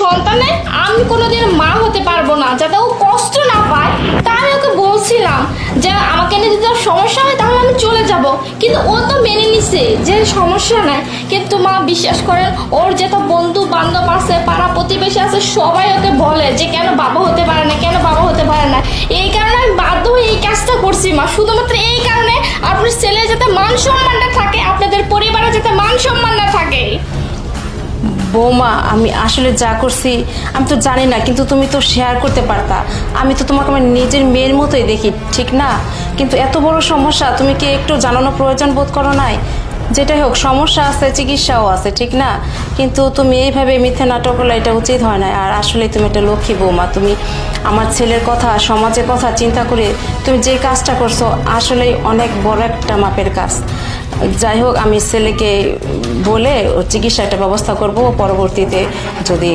সন্তানে আমি কোনোদিন মা হতে পারবো না, যাতে ও কষ্ট না পায়। তাই আমি ওকে বলছিলাম যে আমাকে নিয়ে যদি সমস্যা হয় তাহলে আমি চলে যাব, কিন্তু ও তো মেনে নিছে যে সমস্যা নাই। কিন্তু মা বিশ্বাস করেন, ওর যত বন্ধু বান্ধব আছে, পাড়া প্রতিবেশী আছে, সবাই ওকে বলে যে কেন বাবা হতে পারে না, কেন বাবা হতে পারে না। এই কারণে আমি বাধ্য হয়ে এই কাজটা করছি মা, শুধুমাত্র এই কারণে আপনার ছেলে যাতে মান সম্মানটা থাকে, আপনাদের পরিবারে যাতে মান সম্মানটা থাকে। বৌমা, আমি আসলে যা করছি আমি তো জানি না, কিন্তু তুমি তো শেয়ার করতে পারতা। আমি তো তোমাকে আমার নিজের মেয়ের মতোই দেখি, ঠিক না? কিন্তু এত বড় সমস্যা, তুমি কি একটু জানানো প্রয়োজন বোধ করো নাই? যেটাই হোক, সমস্যা আছে, চিকিৎসাও আছে, ঠিক না? কিন্তু তুমি এইভাবে মিথ্যে নাটক করলে এটা উচিত হয় না। আর আসলে তুমি একটা লক্ষ্মী বৌমা, তুমি আমার ছেলের কথা, সমাজের কথা চিন্তা করে তুমি যে কাজটা করছো আসলেই অনেক বড় একটা মাপের কাজ। যাই হোক, আমি ছেলেকে বলে চিকিৎসা একটা ব্যবস্থা করব, পরবর্তীতে যদি